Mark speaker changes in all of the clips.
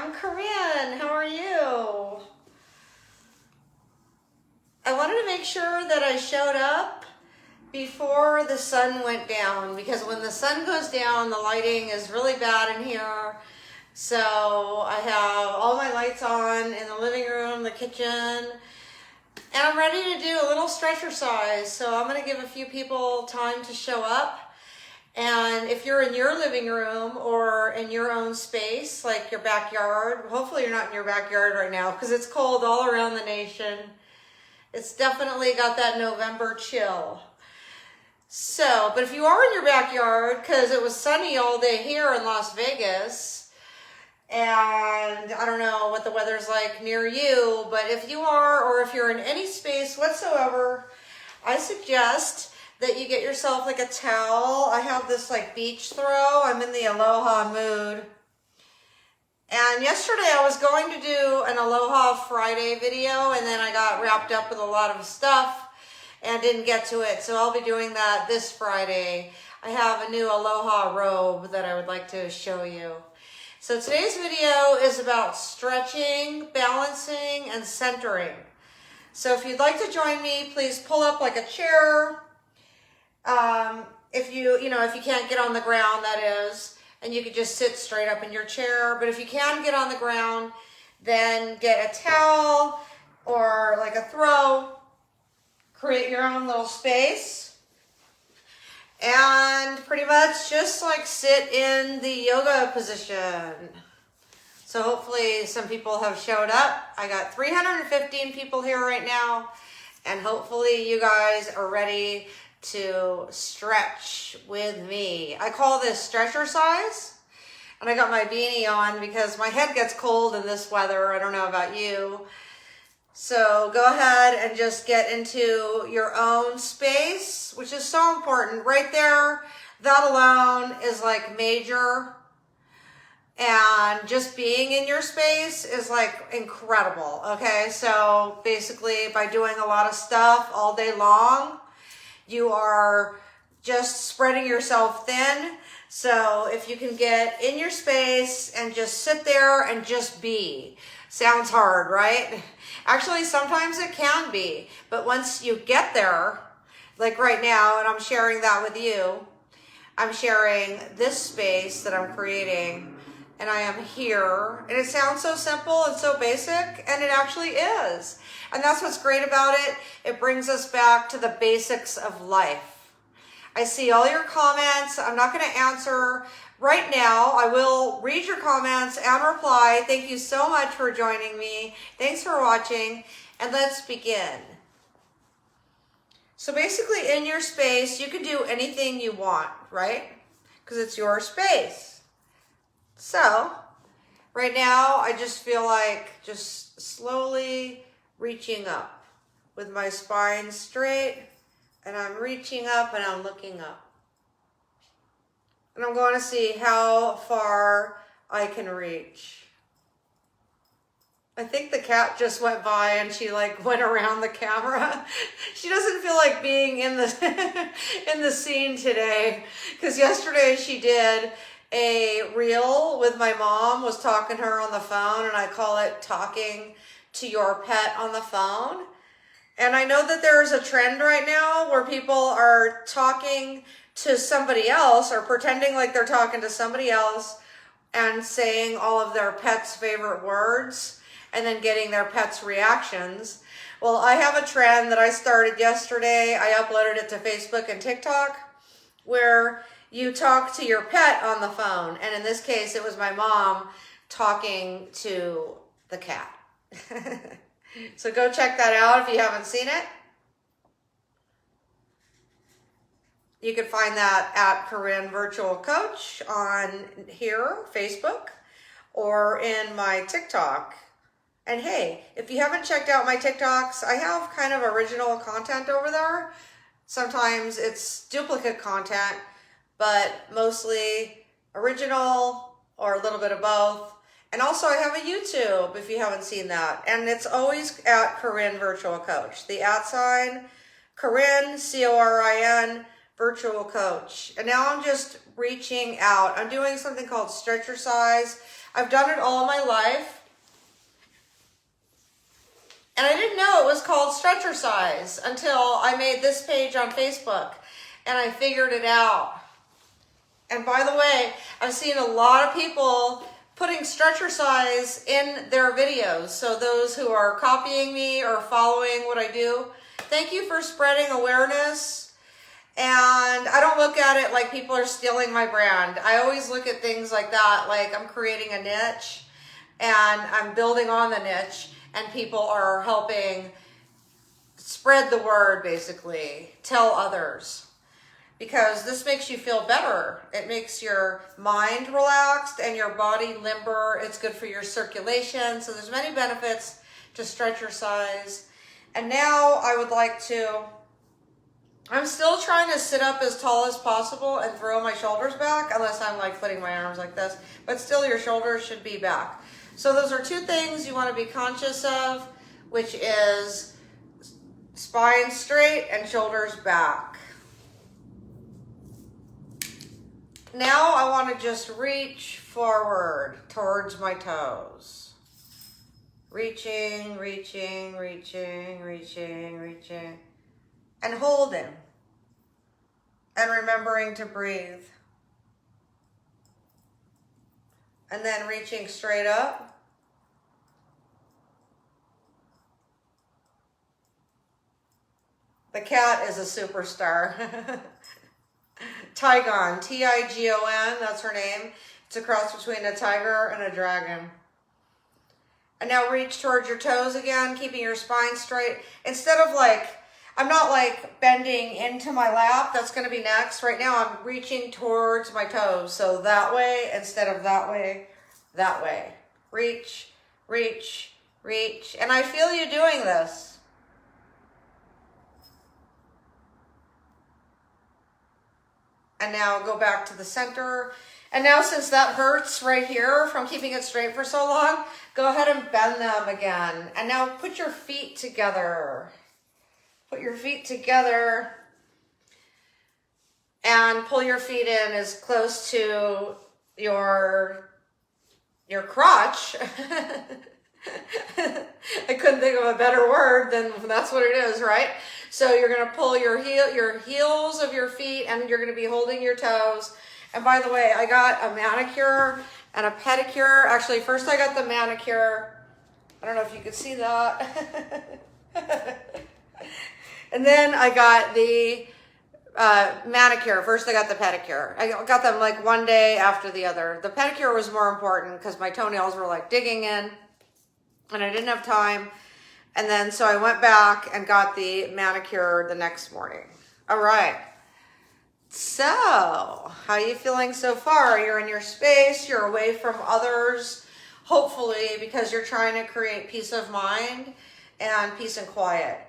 Speaker 1: I'm Corin. How are you? I wanted to make sure that I showed up before the sun went down, because when the sun goes down, the lighting is really bad in here. So I have all my lights on in the living room, the kitchen, and I'm ready to do a little stretcher-cise. So I'm going to give a few people time to show up. And if you're in your living room or in your own space, like your backyard, hopefully you're not in your backyard right now because it's cold all around the nation. It's definitely got that November chill. So, but if you are in your backyard, because it was sunny all day here in Las Vegas, and I don't know what the weather's like near you, but if you are, or if you're in any space whatsoever, I suggest that you get yourself like a towel. I have this like beach throw. I'm in the Aloha mood. And yesterday I was going to do an Aloha Friday video, and then I got wrapped up with a lot of stuff and didn't get to it. So I'll be doing that this Friday. I have a new Aloha robe that I would like to show you. So today's video is about stretching, balancing, and centering. So if you'd like to join me, please pull up like a chair. If you can't get on the ground, that is, and you could just sit straight up in your chair. But if you can get on the ground, then get a towel or like a throw, create your own little space, and pretty much just like sit in the yoga position. So hopefully some people have showed up. I got 315 people here right now, and hopefully you guys are ready to stretch with me. I call this Stretchercise, and I got my beanie on because my head gets cold in this weather. I don't know about you. So go ahead and just get into your own space, which is so important. Right there, that alone is like major. And just being in your space is like incredible, okay? So basically by doing a lot of stuff all day long, you are just spreading yourself thin. So if you can get in your space and just sit there and just be. Sounds hard, right? Actually, sometimes it can be. But once you get there, like right now, and I'm sharing that with you, I'm sharing this space that I'm creating, and I am here. And it sounds so simple and so basic, and it actually is. And that's what's great about it. It brings us back to the basics of life. I see all your comments. I'm not going to answer right now. I will read your comments and reply. Thank you so much for joining me. Thanks for watching, and let's begin. So basically in your space, you can do anything you want, right? Because it's your space. So right now, I just feel like just slowly reaching up with my spine straight, and I'm reaching up and I'm looking up. And I'm going to see how far I can reach. I think the cat just went by and she like went around the camera. She doesn't feel like being in the in the scene today, because yesterday she did a reel with my mom, was talking to her on the phone, and I call it talking to your pet on the phone. And I know that there is a trend right now where people are talking to somebody else or pretending like they're talking to somebody else and saying all of their pet's favorite words and then getting their pet's reactions. Well, I have a trend that I started yesterday. I uploaded it to Facebook and TikTok, where you talk to your pet on the phone. And in this case, it was my mom talking to the cat. So go check that out if you haven't seen it. You can find that at Corin Virtual Coach on here, Facebook, or in my TikTok. And hey, if you haven't checked out my TikToks, I have kind of original content over there. Sometimes it's duplicate content, but mostly original or a little bit of both. And also I have a YouTube if you haven't seen that. And it's always at Corin Virtual Coach. The @ sign, Corin, C-O-R-I-N, Virtual Coach. And now I'm just reaching out. I'm doing something called Stretchercise. I've done it all my life. And I didn't know it was called Stretchercise until I made this page on Facebook and I figured it out. And by the way, I've seen a lot of people putting Stretchercise in their videos. So those who are copying me or following what I do, thank you for spreading awareness. And I don't look at it like people are stealing my brand. I always look at things like that, like I'm creating a niche and I'm building on the niche and people are helping spread the word, basically, tell others. Because this makes you feel better. It makes your mind relaxed and your body limber. It's good for your circulation. So there's many benefits to Stretchercise. And now I would like to, I'm still trying to sit up as tall as possible and throw my shoulders back, unless I'm like putting my arms like this, but still your shoulders should be back. So those are two things you want to be conscious of, which is spine straight and shoulders back. Now I want to just reach forward towards my toes. Reaching, reaching, reaching, reaching, reaching. And holding. And remembering to breathe. And then reaching straight up. The cat is a superstar. Tigon, T-I-G-O-N, that's her name. It's a cross between a tiger and a dragon. And now reach towards your toes again, keeping your spine straight. Instead of like, I'm not like bending into my lap, that's gonna be next. Right now I'm reaching towards my toes. So that way, instead of that way, that way. Reach, reach, reach. And I feel you doing this. And now go back to the center. And now since that hurts right here from keeping it straight for so long, go ahead and bend them again. And now put your feet together. Put your feet together and pull your feet in as close to your crotch. I couldn't think of a better word than that's what it is, right? So you're going to pull your heels of your feet and you're going to be holding your toes. And by the way, I got a manicure and a pedicure. Actually, first I got the manicure. I don't know if you could see that. And then I got the manicure. First I got the pedicure. I got them like one day after the other. The pedicure was more important because my toenails were like digging in and I didn't have time. And then so I went back and got the manicure the next morning. All right. So how are you feeling so far? You're in your space. You're away from others, hopefully, because you're trying to create peace of mind and peace and quiet.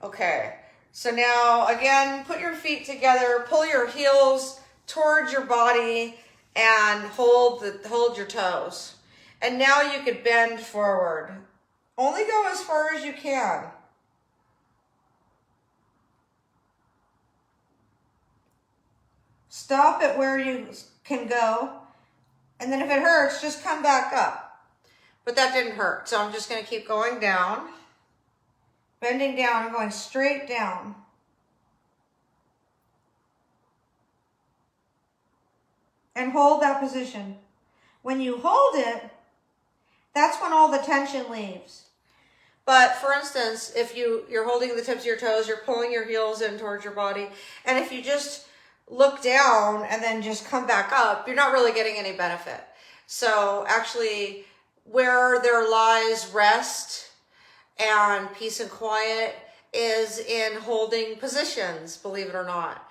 Speaker 1: Okay. So now, again, put your feet together, pull your heels towards your body, and hold your toes. And now you could bend forward. Only go as far as you can. Stop at where you can go. And then if it hurts, just come back up. But that didn't hurt, so I'm just going to keep going down. Bending down, going straight down. And hold that position. When you hold it, that's when all the tension leaves. But for instance, if you're holding the tips of your toes, you're pulling your heels in towards your body. And if you just look down and then just come back up, you're not really getting any benefit. So actually, where there lies rest and peace and quiet is in holding positions, believe it or not.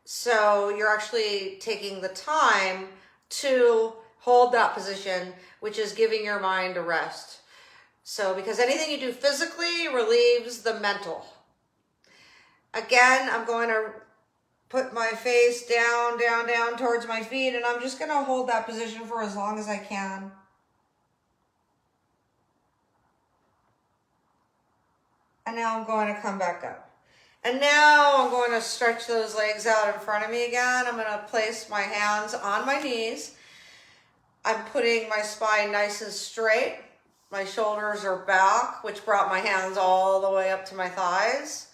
Speaker 1: So you're actually taking the time to hold that position, which is giving your mind a rest. So because anything you do physically relieves the mental. Again, I'm going to put my face down, down, down towards my feet, and I'm just going to hold that position for as long as I can. And now I'm going to come back up. And now I'm going to stretch those legs out in front of me again. I'm going to place my hands on my knees. I'm putting my spine nice and straight. My shoulders are back, which brought my hands all the way up to my thighs.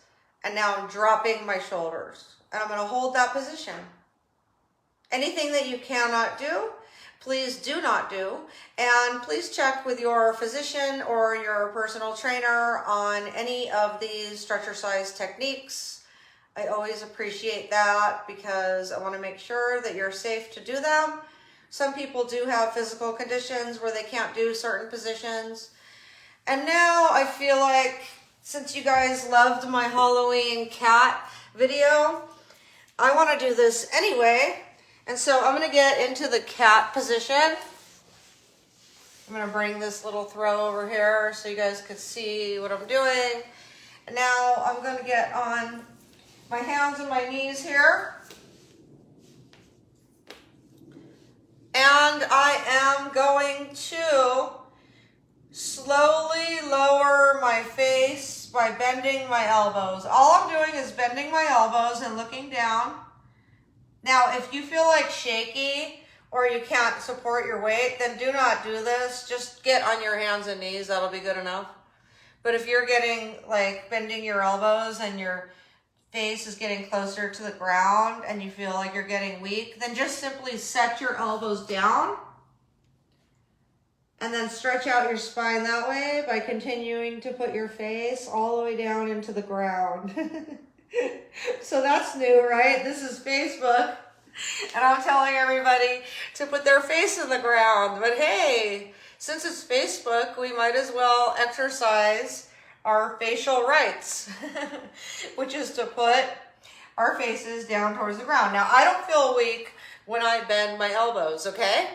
Speaker 1: And now I'm dropping my shoulders. And I'm going to hold that position. Anything that you cannot do, please do not do. And please check with your physician or your personal trainer on any of these Stretchercise techniques. I always appreciate that because I want to make sure that you're safe to do them. Some people do have physical conditions where they can't do certain positions. And now I feel like, since you guys loved my Halloween cat video, I want to do this anyway. And so I'm going to get into the cat position. I'm going to bring this little throw over here so you guys can see what I'm doing. And now I'm going to get on my hands and my knees here. And I am going to slowly lower my face by bending my elbows. All I'm doing is bending my elbows and looking down. Now, if you feel like shaky or you can't support your weight, then do not do this. Just get on your hands and knees. That'll be good enough. But if you're getting like bending your elbows and your face is getting closer to the ground and you feel like you're getting weak, then just simply set your elbows down and then stretch out your spine that way by continuing to put your face all the way down into the ground. So that's new, right? This is Facebook, and I'm telling everybody to put their face in the ground. But hey, since it's Facebook, we might as well exercise our facial rights, which is to put our faces down towards the ground. Now, I don't feel weak when I bend my elbows, okay?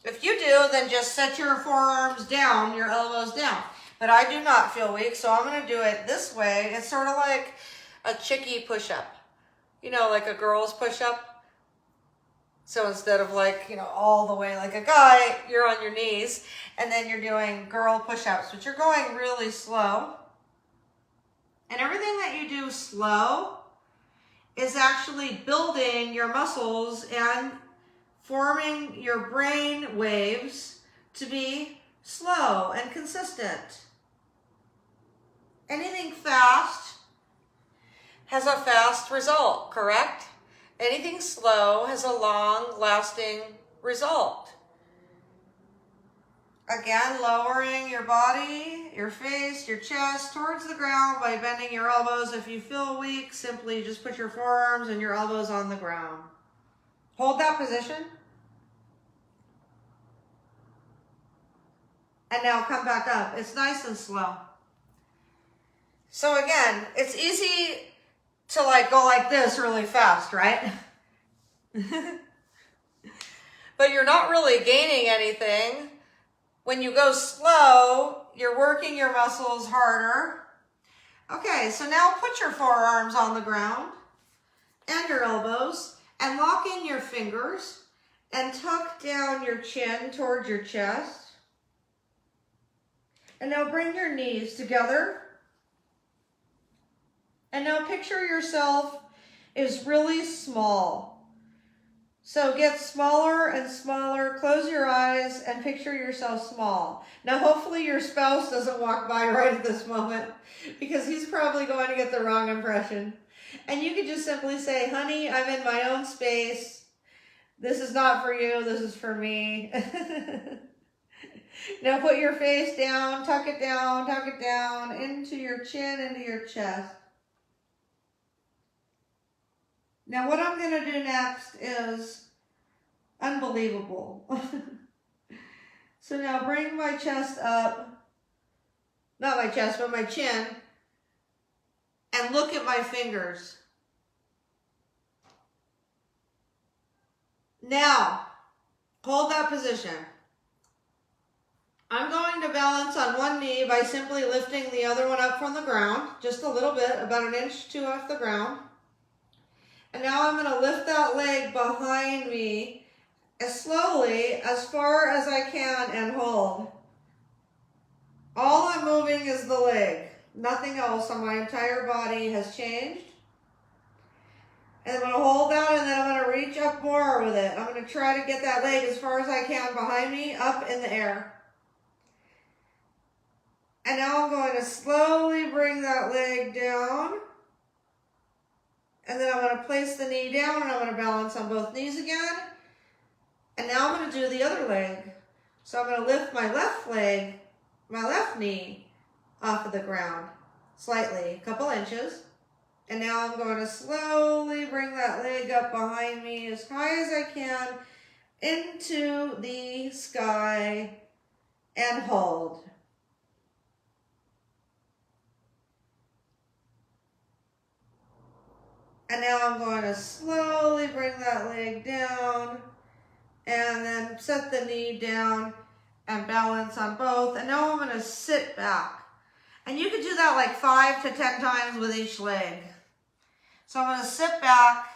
Speaker 1: If you do, then just set your forearms down, your elbows down. But I do not feel weak, so I'm going to do it this way. It's sort of like a chickie push-up. You know, like a girl's push-up. So instead of like, you know, all the way like a guy, you're on your knees, and then you're doing girl push-ups, but you're going really slow. And everything that you do slow is actually building your muscles and forming your brain waves to be slow and consistent. Anything fast has a fast result, correct? Anything slow has a long-lasting result. Again, lowering your body, your face, your chest towards the ground by bending your elbows. If you feel weak, simply just put your forearms and your elbows on the ground. Hold that position. And now come back up. It's nice and slow. So again, it's easy to like go like this really fast, right? But you're not really gaining anything. When you go slow, you're working your muscles harder. Okay, so now put your forearms on the ground and your elbows and lock in your fingers and tuck down your chin towards your chest. And now bring your knees together. And now picture yourself is really small. So get smaller and smaller. Close your eyes and picture yourself small. Now hopefully your spouse doesn't walk by right at this moment because he's probably going to get the wrong impression. And you can just simply say, honey, I'm in my own space. This is not for you. This is for me. Now put your face down, tuck it down into your chin, into your chest. Now what I'm going to do next is unbelievable. So now bring my chest up, not my chest, but my chin, and look at my fingers. Now, hold that position. I'm going to balance on one knee by simply lifting the other one up from the ground, just a little bit, about 1 inch or 2 off the ground. And now I'm going to lift that leg behind me as slowly, as far as I can, and hold. All I'm moving is the leg. Nothing else on my entire body has changed. And I'm going to hold that, and then I'm going to reach up more with it. I'm going to try to get that leg as far as I can behind me, up in the air. And now I'm going to slowly bring that leg down. And then I'm going to place the knee down, and I'm going to balance on both knees again. And now I'm going to do the other leg. So I'm going to lift my left leg, my left knee off of the ground slightly, a couple inches. And now I'm going to slowly bring that leg up behind me as high as I can into the sky and hold. And now I'm going to slowly bring that leg down and then set the knee down and balance on both. And now I'm going to sit back. And you could do that like 5 to 10 times with each leg. So I'm going to sit back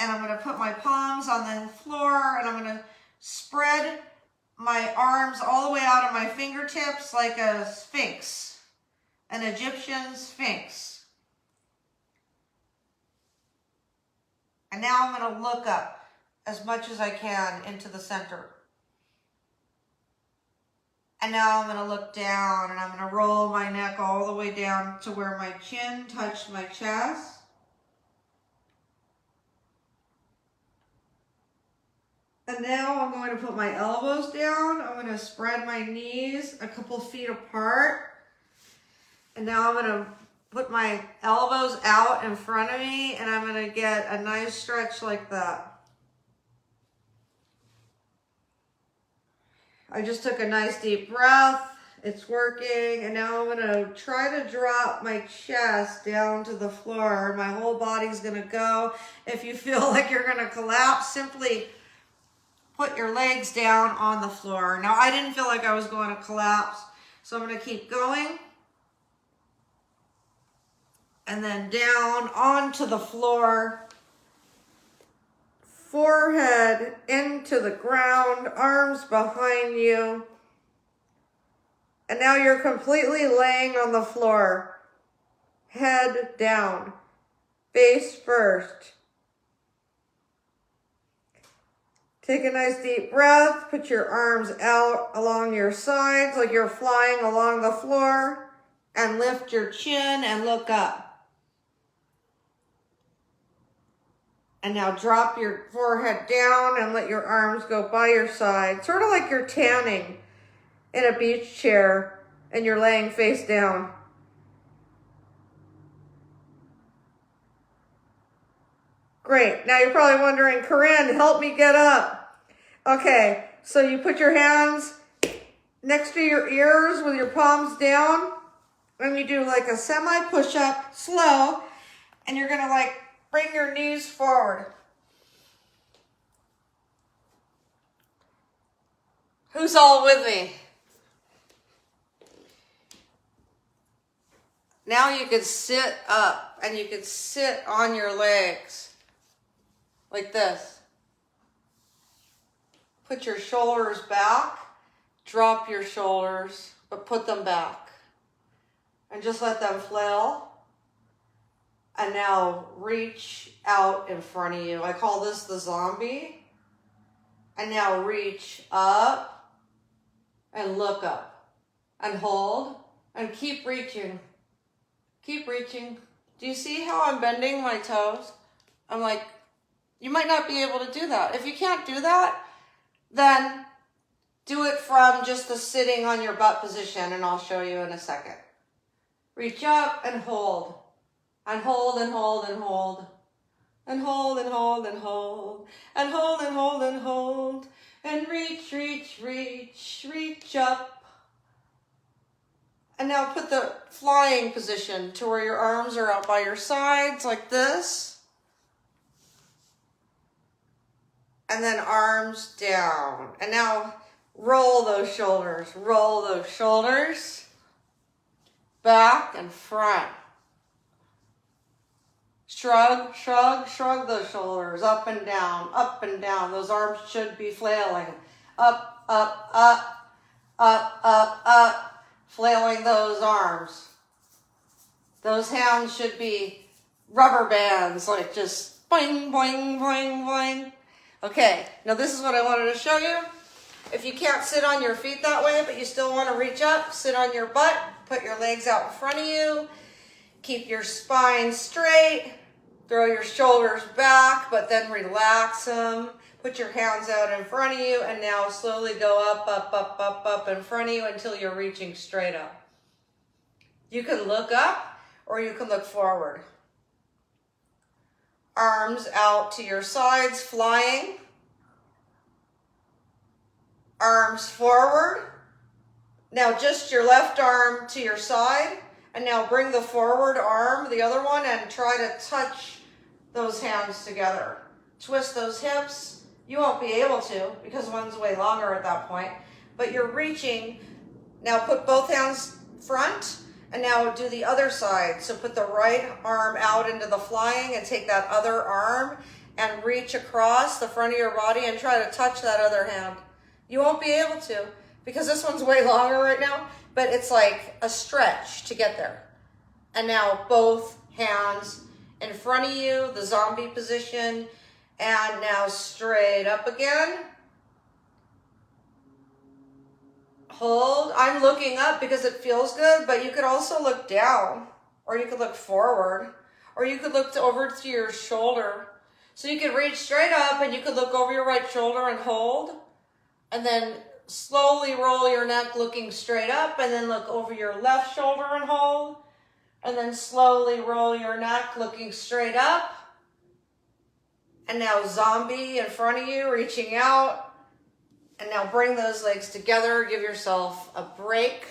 Speaker 1: and I'm going to put my palms on the floor and I'm going to spread my arms all the way out of my fingertips like a sphinx, an Egyptian sphinx. And now I'm going to look up as much as I can into the center. And now I'm going to look down and I'm going to roll my neck all the way down to where my chin touched my chest. And now I'm going to put my elbows down. I'm going to spread my knees a couple feet apart. And now I'm going to put my elbows out in front of me and I'm going to get a nice stretch like that. I just took a nice deep breath. It's working. And now I'm going to try to drop my chest down to the floor. My whole body's going to go. If you feel like you're going to collapse, simply put your legs down on the floor. Now, I didn't feel like I was going to collapse, so I'm going to keep going. And then down onto the floor. Forehead into the ground, arms behind you. And now you're completely laying on the floor. Head down, face first. Take a nice deep breath. Put your arms out along your sides like you're flying along the floor. And lift your chin and look up. And now drop your forehead down and let your arms go by your side. Sort of like you're tanning in a beach chair and you're laying face down. Great. Now you're probably wondering, Corinne, help me get up. Okay, so you put your hands next to your ears with your palms down. And you do like a semi push-up, slow. And you're going to like bring your knees forward. Who's all with me? Now you can sit up and you can sit on your legs like this. Put your shoulders back, drop your shoulders, but put them back. And just let them flail. And now reach out in front of you. I call this the zombie. And now reach up and look up and hold and keep reaching. Keep reaching. Do you see how I'm bending my toes? I'm like, you might not be able to do that. If you can't do that, then do it from just the sitting on your butt position, and I'll show you in a second. Reach up and hold. And hold and hold and hold. And hold and hold and hold. And hold and hold and hold. And reach, reach, reach, reach up. And now put the flying position to where your arms are out by your sides like this. And then arms down. And now roll those shoulders. Roll those shoulders. Back and front. Shrug, shrug, shrug those shoulders up and down, up and down. Those arms should be flailing. Up, up, up, up, up, up. Flailing those arms. Those hands should be rubber bands, like just boing, boing, boing, boing. Okay, now this is what I wanted to show you. If you can't sit on your feet that way, but you still want to reach up, sit on your butt, put your legs out in front of you, keep your spine straight, throw your shoulders back, but then relax them. Put your hands out in front of you, and now slowly go up, up, up, up, up in front of you until you're reaching straight up. You can look up or you can look forward. Arms out to your sides, flying. Arms forward. Now just your left arm to your side, and now bring the forward arm, the other one, and try to touch those hands together. Twist those hips. You won't be able to because one's way longer at that point, but you're reaching. Now put both hands front, and now do the other side. So put the right arm out into the flying and take that other arm and reach across the front of your body and try to touch that other hand. You won't be able to because this one's way longer right now, but it's like a stretch to get there. And now both hands in front of you, the zombie position, and now straight up again. Hold. I'm looking up because it feels good, but you could also look down, or you could look forward, or you could look over to your shoulder. So you could reach straight up and you could look over your right shoulder and hold, and then slowly roll your neck looking straight up, and then look over your left shoulder and hold, and then slowly roll your neck looking straight up. And now zombie in front of you, reaching out. And now bring those legs together. Give yourself a break.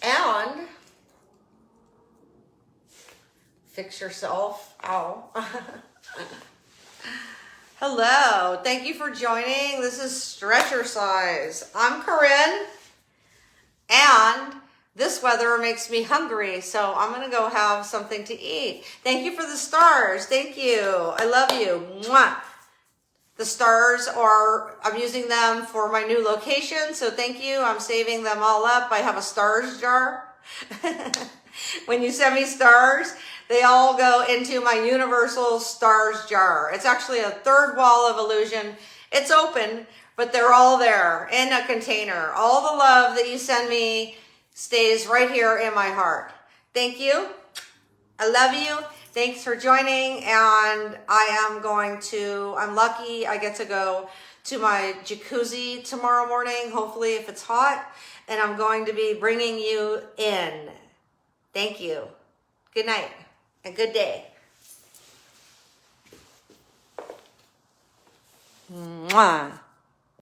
Speaker 1: And fix yourself. Ow. Hello. Thank you for joining. This is Stretchercise. I'm Corin. And this weather makes me hungry, so I'm gonna go have something to eat. Thank you for the stars. Thank you. I love you. Mwah. The stars I'm using them for my new location, so thank you. I'm saving them all up. I have a stars jar. When you send me stars, they all go into my universal stars jar. It's actually a third wall of illusion. It's open, but they're all there in a container. All the love that you send me stays right here in my heart. Thank you. I love you. Thanks for joining. And I'm lucky I get to go to my jacuzzi tomorrow morning, hopefully if it's hot, and I'm going to be bringing you in. Thank you. Good night and good day. Mwah.